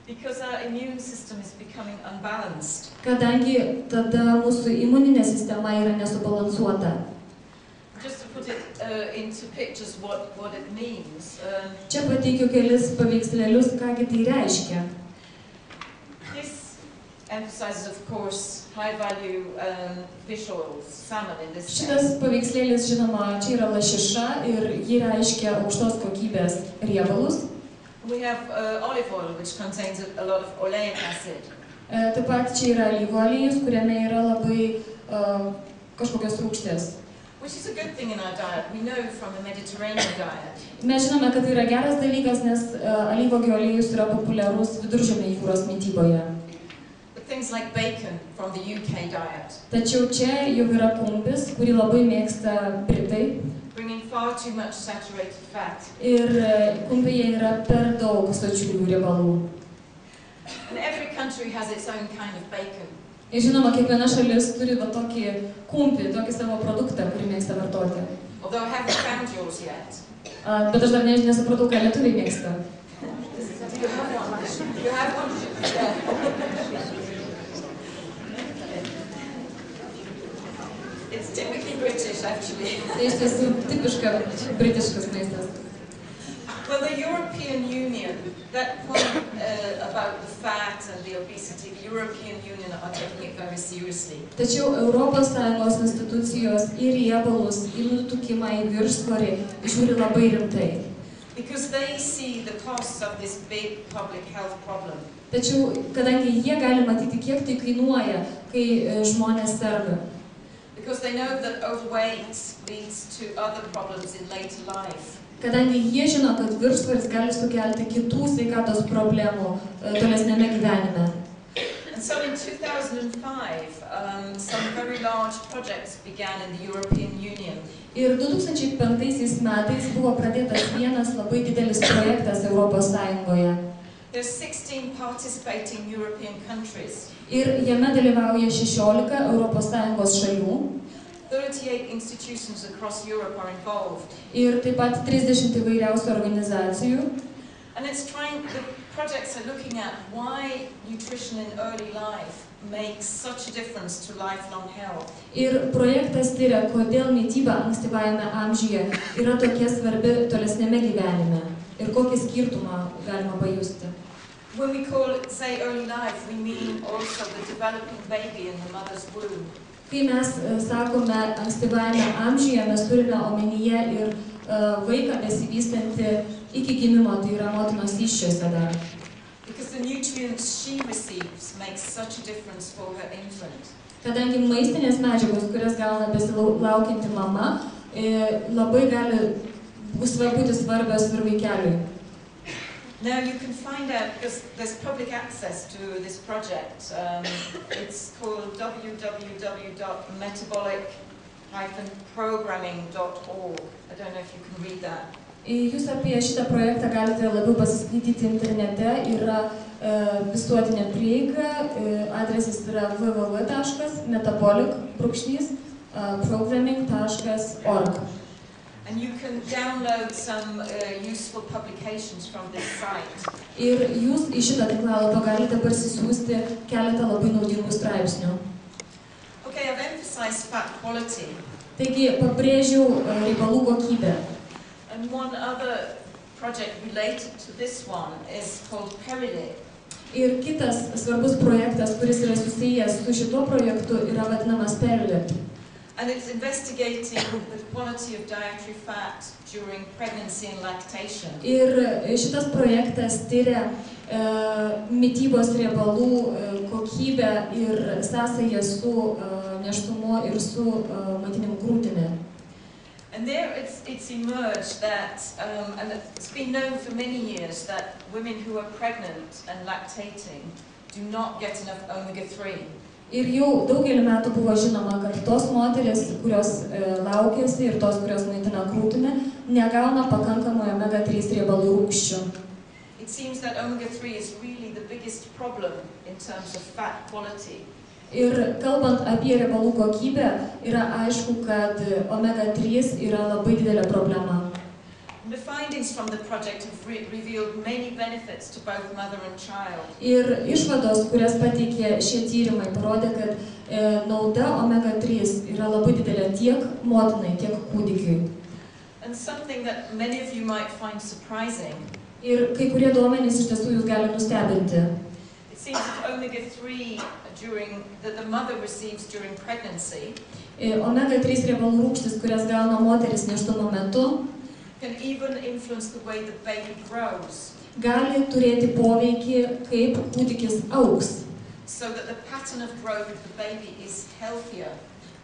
Because our immune system is becoming unbalanced. Kadangi tada mūsų imuninė sistema yra nesubalansuota. Just to put it into pictures what it means. Čia pateikiu kelis paveikslėlius, kągi tai reiškia. This emphasizes, of course, high-value fish oils, salmon in this case. Šitas paveikslėlis, žinoma, čia yra lašiša ir ji reiškia aukštos kokybės riebalus. We have olive oil, which contains a lot of oleic acid. Taip pat čia yra alyvų aliejus, kuriame yra labai kažkokios rūgštės. Which is a good thing in our diet. We know from the Mediterranean diet. Mes žinome, kad tai yra geras dalykas, nes alyvuogių aliejus yra populiarus Viduržemio jūros mityboje. But things like bacon from the UK diet. Tačiau čia jau yra kumpis, kurį labai mėgsta Britai. Bringing far too much saturated fat. Ir kumpyje yra per daug sočiųjų riebalų. And every country has its own kind of bacon. Ir žinoma, kiekviena šalis turi va tokį kumpį, tokį savo produktą, kurį mėgsta vartoti. Although I haven't found yours yet. Bet aš dar nesupratau, ką lietuviai mėgsta. You have one? Yeah. It's typically British, actually. Tai iš tiesų tipiška britiškas maistas. Well, the European Union, that point about the fat and the obesity, the European Union are taking it very seriously. Tačiau Europos Sąjungos institucijos į riebalus, į nutukimą, į viršsvorį žiūri labai rimtai. Because they see the costs of this big public health problem. Tačiau, kadangi jie gali matyti, kiek tai kainuoja, kai žmonės serga. Because they know that overweight leads to other problems in later life. Kadangi jie žino, kad viršsvoris gali sukelti kitų sveikatos problemų tolesnėme gyvenime. And so in 2005, some very large projects began in the European Union. Ir 2005 metais buvo pradėtas vienas labai didelis projektas Europos Sąjungoje. There's 16 participating European countries. Ir jame dalyvauja 16 Europos Sąjungos šalių. 38 institutions across Europe are involved. Ir taip pat 30 įvairiausių organizacijų. And the projects are looking at why nutrition in early life makes such a difference to lifelong health. Ir projektas tyria, kodėl mityba ankstyvajame amžiuje yra tokia svarbi tolesnėme gyvenime ir kokį skirtumą galima pajusti. When we say early life, we mean also the developing baby in the mother's womb. Kai mes sakome ankstyvajame amžiuje, mes turime omenyje ir vaiką besivystantį iki gimimo, tai yra motinos įsčiose dar. Because the nutrients she receives make such a difference for her infant. Kadangi maistinės medžiagos, kurias gauna besilaukianti mama, labai gali būti svarbios ir vaikeliui. Now you can find out, because there's public access to this project. It's called www.metabolic-programming.org. I don't know if you can read that. Jūs apie šitą projektą galite labiau pasiskaityti internete. Yra visuotinė prieiga, adresas yra www.metabolic-programming.org. And you can download some useful publications from this site. Ir jūs į šitą tinklalapį galite parsisiųsti keletą labai naudingų straipsnių. Okay, I've emphasized fat quality. Taigi, pabrėžiau riebalų kokybę. And one other project related to this one is called Perilip. Ir kitas svarbus projektas, kuris yra susijęs su šituo projektu, yra vadinamas Perilip. And it's investigating the quality of dietary fat during pregnancy and lactation. Ir šitas projektas tyria mitybos riebalų kokybę ir sąsają su nėštumu ir su maitinimu krūtimi. And there it's emerged that, and it's been known for many years, that women who are pregnant and lactating do not get enough omega-3. Ir jau daugelį metų buvo žinoma, kad tos moteris, kurios laukiasi ir tos, kurios maitina krūtinę, negauna pakankamai omega-3 riebalų rūgščių. It seems that omega-3 is really the biggest problem in terms of fat quality. Ir kalbant apie riebalų kokybę, yra aišku, kad omega-3 yra labai didelė problema. And the findings from the project have revealed many benefits to both mother and child. Ir išvados, kurias pateikė šie tyrimai, parodė, kad nauda omega-3 yra labai didelė tiek motinai, tiek kūdikiui. And something that many of you might find surprising. Ir kai kurie duomenys iš tiesų jūs gali nustebinti. It seems that omega-3 that the mother receives during pregnancy Omega-3 riebalų rūgštis, kurias gauna moteris nėštumo metu, can even influence the way the baby grows. Gali turėti poveikį, kaip kūdikis augs. So that the pattern of growth of the baby is healthier.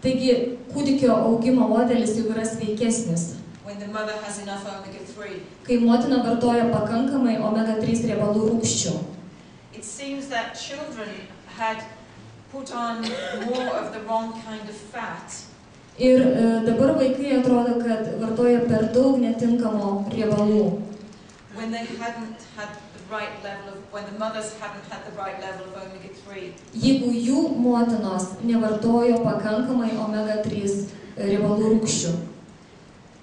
Taigi, kūdikio augimo modelis jau yra sveikesnis. When the mother has enough omega-3. Kai motina vartoja pakankamai omega-3 riebalų rūgščių. It seems that children had put on more of the wrong kind of fat. Ir dabar vaikai atrodo, kad vartoja per daug netinkamo riebalų. When they hadn't had the right level when the mothers hadn't had the right level of omega-3. Jeigu jų motinos nevartojo pakankamai omega-3 riebalų rūgščių.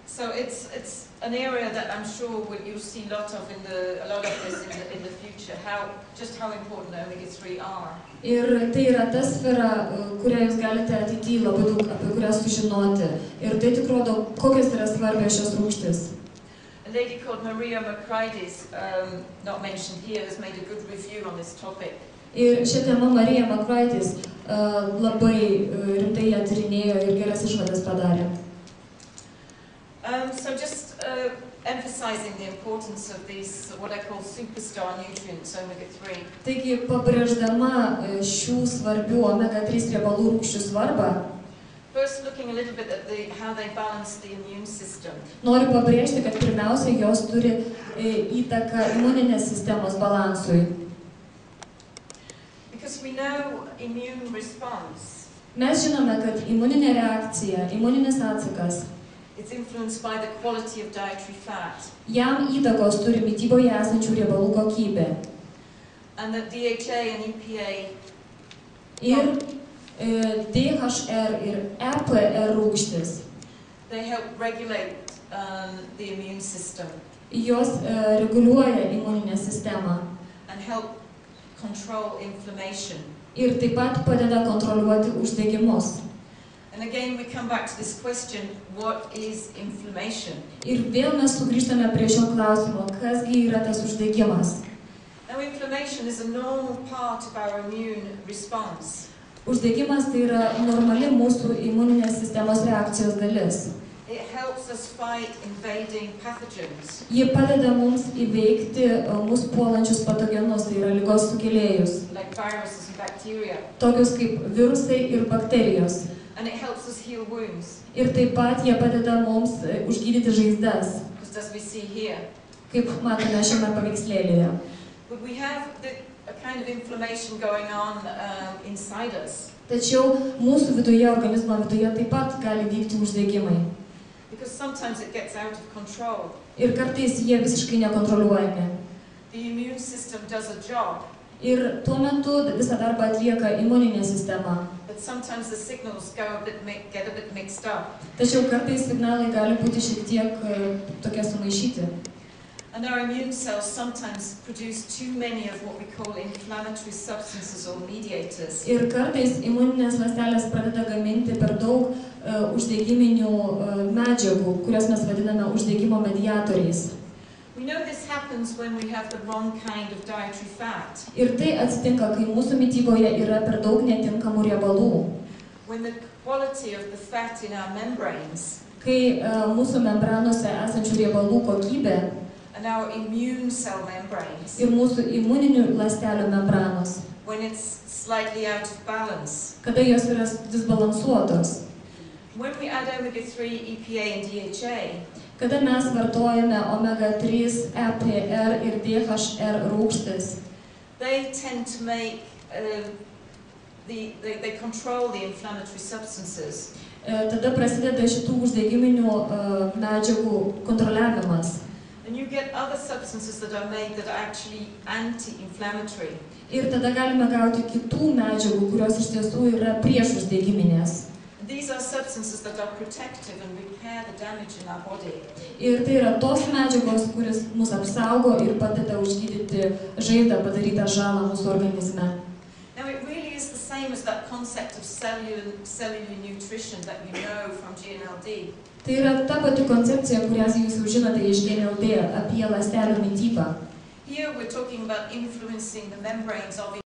So it's an area that I'm sure you'll see a lot of this in the future. How important omega-3 are. Ir tai yra ta sfera, kurią jūs galite ateityje labai daug apie kurią sužinoti. Ir tai tik rodo, kokios yra svarbios šios rūgštys. A lady called Maria Makridis, not mentioned here, has made a good review on this topic. Ir šią temą Marija Makridis labai rimtai ją tyrinėjo ir geras išvadas padarė. So just emphasizing the importance of these, what I call superstar nutrients, omega-3. Taigi, pabrėždama šių svarbių omega-3 riebalų rūgščių svarbą, first looking a little bit at how they balance the immune system. Noriu pabrėžti, kad pirmiausia, jos turi įtaką imuninės sistemos balansui. Because we know immune response. Mes žinome, kad imuninė reakcija, imuninis atsakas, it's influenced by the quality of dietary fat. Jam įtakos turi mityboje esančių riebalų kokybė. And that DHA and EPA ir DHR ir EPR rūgštis. They help regulate the immune system. Jos reguliuoja imuninę sistemą. And help control inflammation. Ir taip pat padeda kontroliuoti uždegimus. And again we come back to this question, what is inflammation? Ir vėl mes sugrįžtame prie šio klausimo, kasgi yra tas uždegimas. Now inflammation is a normal part of our immune response. Uždegimas tai yra normali mūsų imuninės sistemos reakcijos dalis. It helps us fight invading pathogens. Ji padeda mums įveikti mus puolančius patogenus, tai yra ligos sukėlėjus. Like viruses and bacteria. Tokius kaip virusai ir bakterijos. And it helps us heal wounds. Ir taip pat jie padeda mums užgydyti žaizdas. Just as we see here. Kaip matome šiame paveikslėlyje. But we have a kind of inflammation going on inside us. Tačiau mūsų viduje, organizmo viduje taip pat gali vykti uždegimai. Because sometimes it gets out of control. Ir kartais jie visiškai nekontroliuojami. The immune system does a job. Ir tuo metu visą darbą atlieka imuninė sistema. But sometimes the signals get a bit mixed up. Tačiau kartais signalai gali būti šiek tiek tokie sumaišyti. And our immune cells sometimes produce too many of what we call inflammatory substances or mediators. Ir kartais imuninės ląstelės pradeda gaminti per daug uždegiminių medžiagų, kurias mes vadiname uždegimo mediatoriais. We know this happens when we have the wrong kind of dietary fat. Ir tai atsitinka, kai mūsų mityboje yra per daug netinkamų riebalų. When the quality of the fat in our membranes. Kai mūsų membranose esančių riebalų kokybė. And our immune cell membranes. Ir mūsų imuninių ląstelių membranos. When it's slightly out of balance. Kada jos yra disbalansuotos. When we add omega-3, EPA and DHA. Kada mes vartojame omega-3, EPR ir DHR rūgštis. They tend to make they control the inflammatory substances. Tada prasideda šitų uždegiminių medžiagų kontroliavimas. And you get other substances that are made that are actually anti-inflammatory. Ir tada galime gauti kitų medžiagų, kurios iš tiesų yra prieš uždegiminės. These are substances that are protective and repair the damage in our body. Ir tai yra tos medžiagos, kuris mus apsaugo ir padeda užgydyti žaizdą padarytą žalą mūsų organizme. Now it really is the same as that concept of cellular nutrition that you know from GNLD. Tai yra ta pati koncepcija, kurią jūs jau žinote iš GNLD apie ląstelių mitybą. Here we're talking about influencing the membranes of